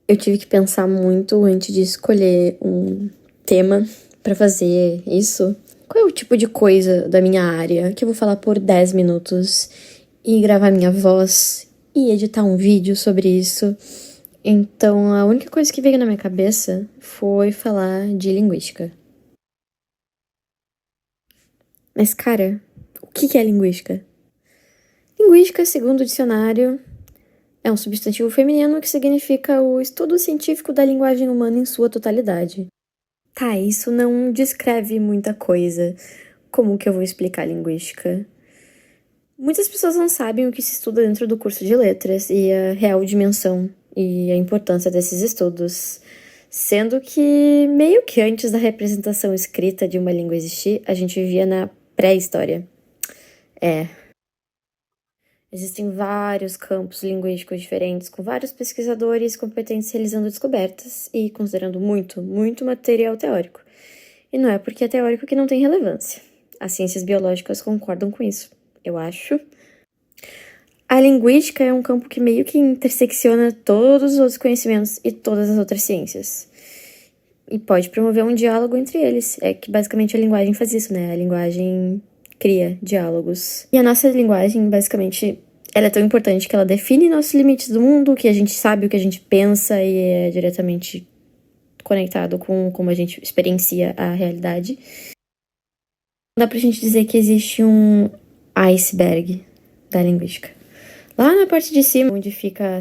Eu tive que pensar muito antes de escolher um tema pra fazer isso. Qual é o tipo de coisa da minha área que eu vou falar por 10 minutos e gravar minha voz e editar um vídeo sobre isso? Então, a única coisa que veio na minha cabeça foi falar de linguística. Mas, cara, o que é linguística? Linguística, segundo o dicionário, é um substantivo feminino que significa o estudo científico da linguagem humana em sua totalidade. Tá, isso não descreve muita coisa. Como que eu vou explicar linguística? Muitas pessoas não sabem o que se estuda dentro do curso de letras e a real dimensão e a importância desses estudos. Sendo que, meio que antes da representação escrita de uma língua existir, a gente vivia na pré-história. Existem vários campos linguísticos diferentes, com vários pesquisadores competentes realizando descobertas e considerando muito material teórico. E não é porque é teórico que não tem relevância. As ciências biológicas concordam com isso, eu acho. A linguística é um campo que meio que intersecciona todos os outros conhecimentos e todas as outras ciências. E pode promover um diálogo entre eles. É que basicamente a linguagem faz isso, né? A linguagem cria diálogos. E a nossa linguagem, basicamente, ela é tão importante que ela define nossos limites do mundo, que a gente sabe o que a gente pensa e é diretamente conectado com como a gente experiencia a realidade. Dá pra gente dizer que existe um iceberg da linguística. Lá na parte de cima, onde fica...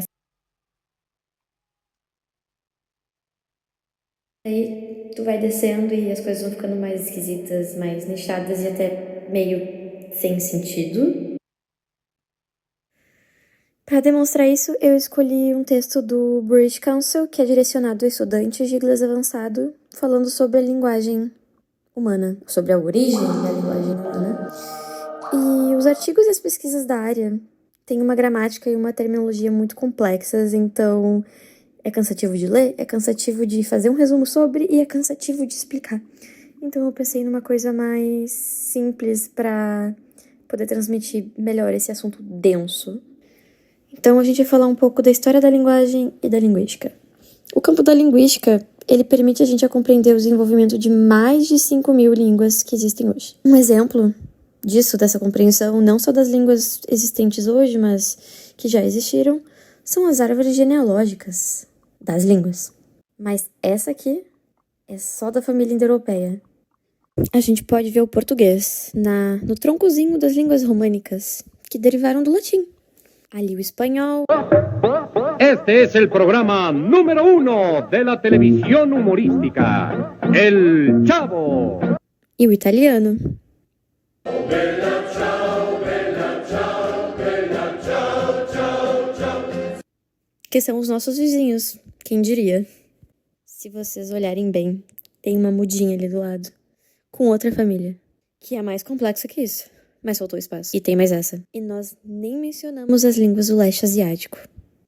Aí tu vai descendo e as coisas vão ficando mais esquisitas, mais nichadas e até meio sem sentido. Para demonstrar isso, eu escolhi um texto do British Council, que é direcionado a estudantes de inglês avançado, falando sobre a linguagem humana, sobre a origem da linguagem humana. E os artigos e as pesquisas da área têm uma gramática e uma terminologia muito complexas, então é cansativo de ler, é cansativo de fazer um resumo sobre e é cansativo de explicar. Então eu pensei numa coisa mais simples para poder transmitir melhor esse assunto denso. Então a gente vai falar um pouco da história da linguagem e da linguística. O campo da linguística, ele permite a gente a compreender o desenvolvimento de mais de 5.000 línguas que existem hoje. Um exemplo disso, dessa compreensão, não só das línguas existentes hoje, mas que já existiram, são as árvores genealógicas das línguas. Mas essa aqui é só da família indo-europeia. A gente pode ver o português no troncozinho das línguas românicas, que derivaram do latim. Ali o espanhol. Este es el programa número 1 de la televisión humorística, El Chavo. E o italiano. Que são os nossos vizinhos, quem diria? Se vocês olharem bem, tem uma mudinha ali do lado, com outra família, que é mais complexa que isso, mas faltou espaço. E tem mais essa. E nós nem mencionamos as línguas do leste asiático,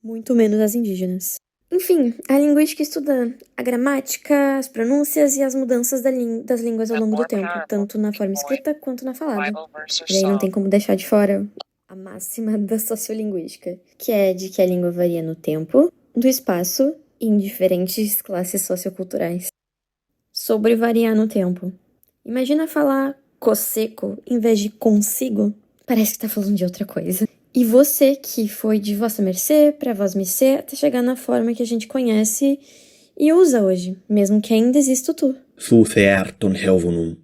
muito menos as indígenas. Enfim, a linguística estuda a gramática, as pronúncias e as mudanças das línguas ao longo do tempo, tanto na forma escrita quanto na falada. E aí não tem como deixar de fora a máxima da sociolinguística, que é de que a língua varia no tempo, do espaço e em diferentes classes socioculturais. Sobre variar no tempo. Imagina falar cosseco em vez de consigo. Parece que tá falando de outra coisa. E você que foi de vossa mercê pra vós mercê até chegar na forma que a gente conhece e usa hoje, mesmo que ainda exista o tu. Þú þeartun hjávunum,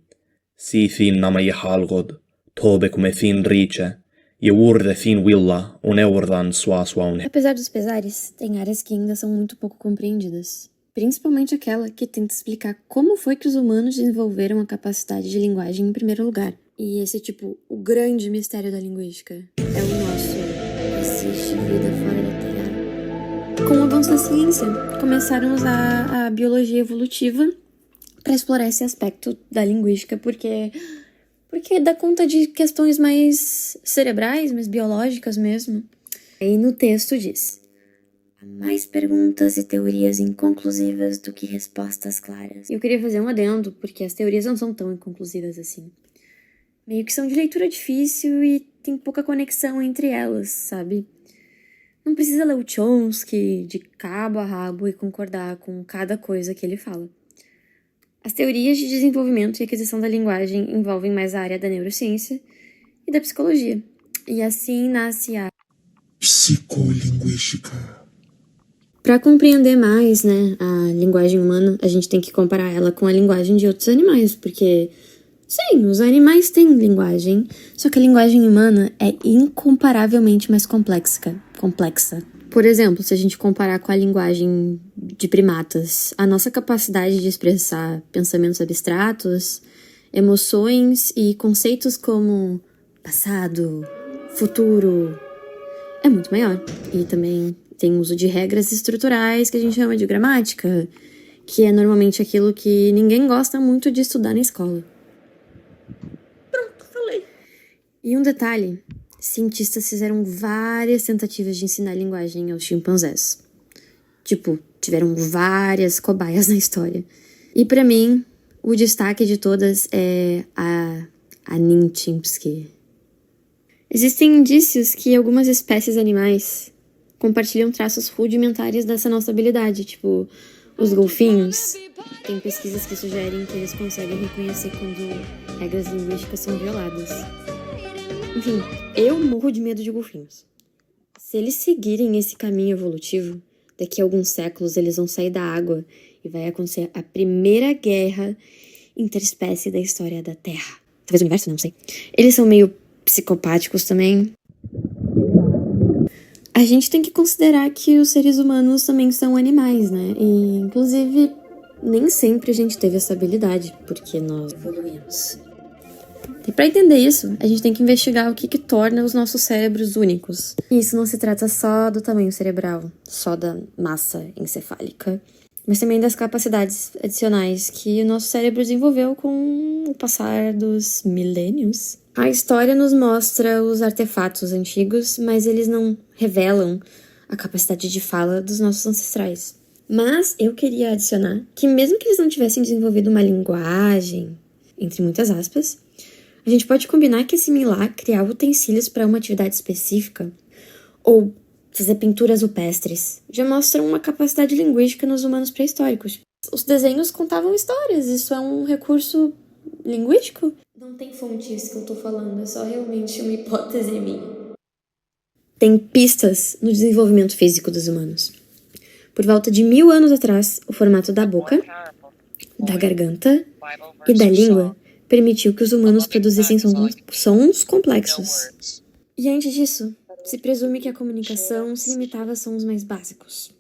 sí þín nama ég halgod, tobe como fin riche, e urde fin willa, neurdan suaswaun. Apesar dos pesares, tem áreas que ainda são muito pouco compreendidas. Principalmente aquela que tenta explicar como foi que os humanos desenvolveram a capacidade de linguagem em primeiro lugar. E esse o grande mistério da linguística é o nosso: existe vida fora da Terra? Com o avanço da ciência, começaram a usar a biologia evolutiva para explorar esse aspecto da linguística, porque dá conta de questões mais cerebrais, mais biológicas mesmo. Aí no texto diz: há mais perguntas e teorias inconclusivas do que respostas claras. E eu queria fazer um adendo, porque as teorias não são tão inconclusivas assim. Meio que são de leitura difícil e tem pouca conexão entre elas, sabe? Não precisa ler o Chomsky de cabo a rabo e concordar com cada coisa que ele fala. As teorias de desenvolvimento e aquisição da linguagem envolvem mais a área da neurociência e da psicologia. E assim nasce a psicolinguística. Para compreender mais, né, a linguagem humana, a gente tem que comparar ela com a linguagem de outros animais, porque, sim, os animais têm linguagem, só que a linguagem humana é incomparavelmente mais complexa. Por exemplo, se a gente comparar com a linguagem de primatas, a nossa capacidade de expressar pensamentos abstratos, emoções e conceitos como passado, futuro, é muito maior. E também tem uso de regras estruturais que a gente chama de gramática, que é normalmente aquilo que ninguém gosta muito de estudar na escola. Pronto, falei. E um detalhe, cientistas fizeram várias tentativas de ensinar linguagem aos chimpanzés. Tipo, tiveram várias cobaias na história. E pra mim, o destaque de todas é a Nijinsky. Existem indícios que algumas espécies animais compartilham traços rudimentares dessa nossa habilidade, tipo os golfinhos. Tem pesquisas que sugerem que eles conseguem reconhecer quando regras linguísticas são violadas. Enfim, eu morro de medo de golfinhos. Se eles seguirem esse caminho evolutivo, daqui a alguns séculos eles vão sair da água e vai acontecer a primeira guerra interespécie da história da Terra. Talvez o universo, não sei. Eles são meio psicopáticos também. A gente tem que considerar que os seres humanos também são animais, né? E, inclusive, nem sempre a gente teve essa habilidade, porque nós evoluímos. E para entender isso, a gente tem que investigar o que torna os nossos cérebros únicos. E isso não se trata só do tamanho cerebral, só da massa encefálica, mas também das capacidades adicionais que o nosso cérebro desenvolveu com o passar dos milênios. A história nos mostra os artefatos antigos, mas eles não revelam a capacidade de fala dos nossos ancestrais. Mas eu queria adicionar que mesmo que eles não tivessem desenvolvido uma linguagem, entre muitas aspas, a gente pode combinar que assimilar, criar utensílios para uma atividade específica, ou fazer pinturas rupestres, já mostram uma capacidade linguística nos humanos pré-históricos. Os desenhos contavam histórias, isso é um recurso linguístico? Não tem fontes que eu tô falando, é só realmente uma hipótese minha. Tem pistas no desenvolvimento físico dos humanos. Por volta de 1000 anos atrás, o formato da boca, da garganta e da língua permitiu que os humanos produzissem sons complexos. E antes disso, se presume que a comunicação se limitava a sons mais básicos.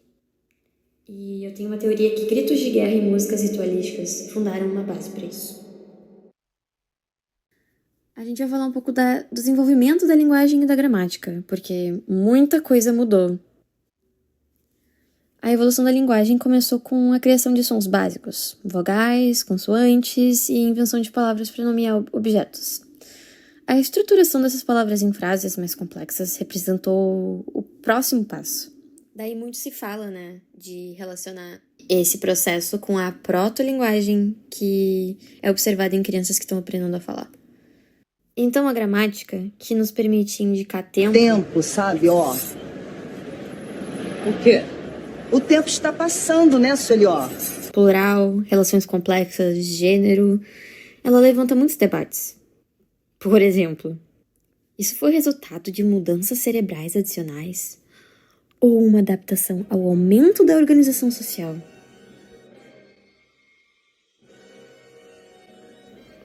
E eu tenho uma teoria que gritos de guerra e músicas ritualísticas fundaram uma base para isso. A gente vai falar um pouco do desenvolvimento da linguagem e da gramática, porque muita coisa mudou. A evolução da linguagem começou com a criação de sons básicos, vogais, consoantes e invenção de palavras para nomear objetos. A estruturação dessas palavras em frases mais complexas representou o próximo passo. Daí muito se fala, né, de relacionar esse processo com a proto-linguagem que é observada em crianças que estão aprendendo a falar. Então a gramática, que nos permite indicar tempo... Tempo, sabe, ó. O quê? O tempo está passando, né, Sueli, ó? Plural, relações complexas, gênero... Ela levanta muitos debates. Por exemplo, isso foi resultado de mudanças cerebrais adicionais ou uma adaptação ao aumento da organização social?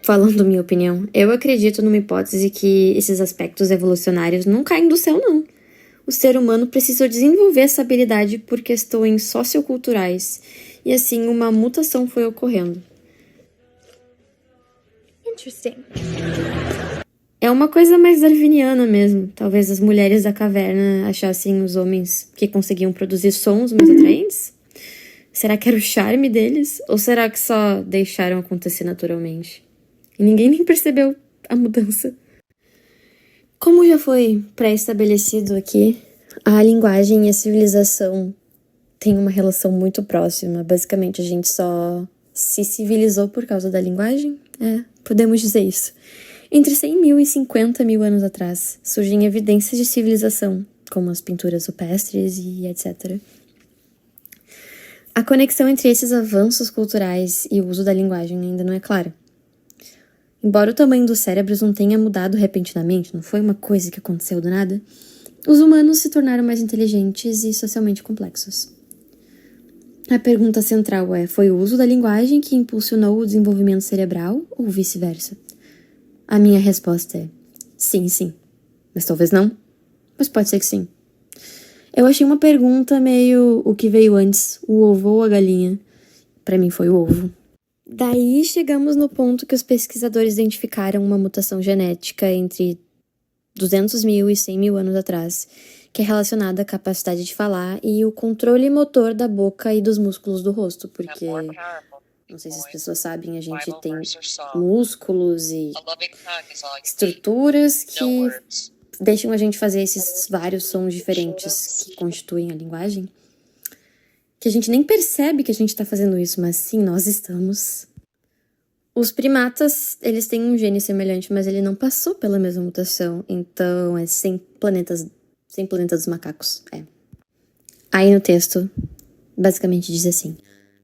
Falando minha opinião, eu acredito numa hipótese que esses aspectos evolucionários não caem do céu, não. O ser humano precisou desenvolver essa habilidade por questões socioculturais e assim uma mutação foi ocorrendo. Interesting. É uma coisa mais darwiniana mesmo. Talvez as mulheres da caverna achassem os homens que conseguiam produzir sons mais atraentes? Será que era o charme deles? Ou será que só deixaram acontecer naturalmente? E ninguém nem percebeu a mudança. Como já foi pré-estabelecido aqui, a linguagem e a civilização têm uma relação muito próxima. Basicamente, a gente só se civilizou por causa da linguagem. Podemos dizer isso. Entre 100 mil e 50 mil anos atrás, surgem evidências de civilização como as pinturas rupestres e etc. A conexão entre esses avanços culturais e o uso da linguagem ainda não é clara. Embora o tamanho dos cérebros não tenha mudado repentinamente, não foi uma coisa que aconteceu do nada, os humanos se tornaram mais inteligentes e socialmente complexos. A pergunta central é: foi o uso da linguagem que impulsionou o desenvolvimento cerebral ou vice-versa? A minha resposta é: sim. Mas talvez não. Mas pode ser que sim. Eu achei uma pergunta meio o que veio antes, o ovo ou a galinha. Pra mim foi o ovo. Daí chegamos no ponto que os pesquisadores identificaram uma mutação genética entre 200 mil e 100 mil anos atrás, que é relacionada à capacidade de falar e o controle motor da boca e dos músculos do rosto, porque, não sei se as pessoas sabem, a gente tem músculos e estruturas que deixam a gente fazer esses vários sons diferentes que constituem a linguagem, que a gente nem percebe que a gente está fazendo isso, mas sim, nós estamos. Os primatas, eles têm um gene semelhante, mas ele não passou pela mesma mutação, então é 100 planetas dos macacos, Aí no texto, basicamente diz assim: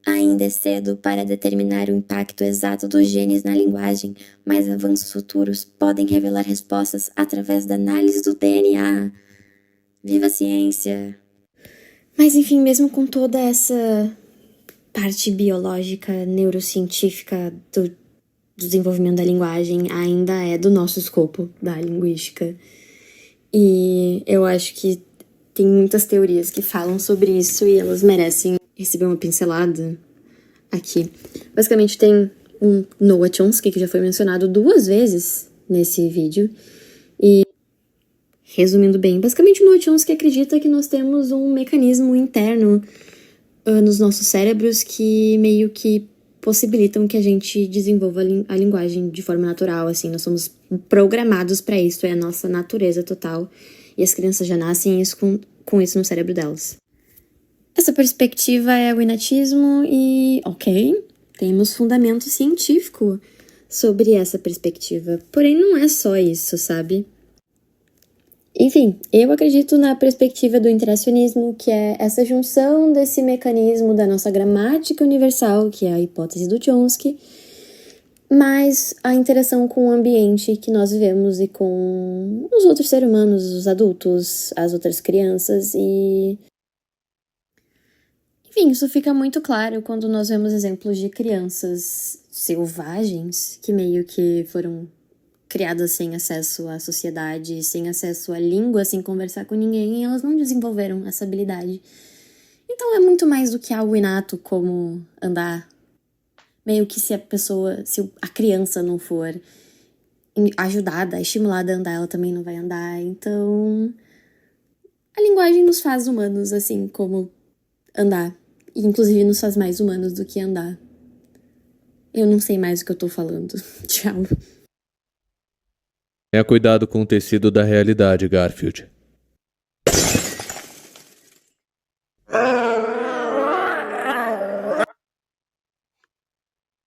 ainda é cedo para determinar o impacto exato dos genes na linguagem, mas avanços futuros podem revelar respostas através da análise do DNA. Viva a ciência! Mas enfim, mesmo com toda essa parte biológica, neurocientífica do desenvolvimento da linguagem, ainda é do nosso escopo da linguística. E eu acho que tem muitas teorias que falam sobre isso e elas merecem receber uma pincelada aqui. Basicamente tem um Noah Chomsky, que já foi mencionado 2 vezes nesse vídeo. E, resumindo bem, basicamente o Noah Chomsky acredita que nós temos um mecanismo interno nos nossos cérebros que meio que possibilitam que a gente desenvolva a linguagem de forma natural, assim, nós somos programados para isso, é a nossa natureza total, e as crianças já nascem com isso no cérebro delas. Essa perspectiva é o inatismo e, ok, temos fundamento científico sobre essa perspectiva, porém não é só isso, sabe? Enfim, eu acredito na perspectiva do interacionismo, que é essa junção desse mecanismo da nossa gramática universal, que é a hipótese do Chomsky, mais a interação com o ambiente que nós vivemos e com os outros seres humanos, os adultos, as outras crianças e... Enfim, isso fica muito claro quando nós vemos exemplos de crianças selvagens que meio que foram criadas sem acesso à sociedade, sem acesso à língua, sem conversar com ninguém, e elas não desenvolveram essa habilidade. Então é muito mais do que algo inato, como andar. Meio que se a criança não for ajudada, estimulada a andar, ela também não vai andar. Então, a linguagem nos faz humanos, assim como andar. E, inclusive, nos faz mais humanos do que andar. Eu não sei mais o que eu tô falando. Tchau. Tenha cuidado com o tecido da realidade, Garfield.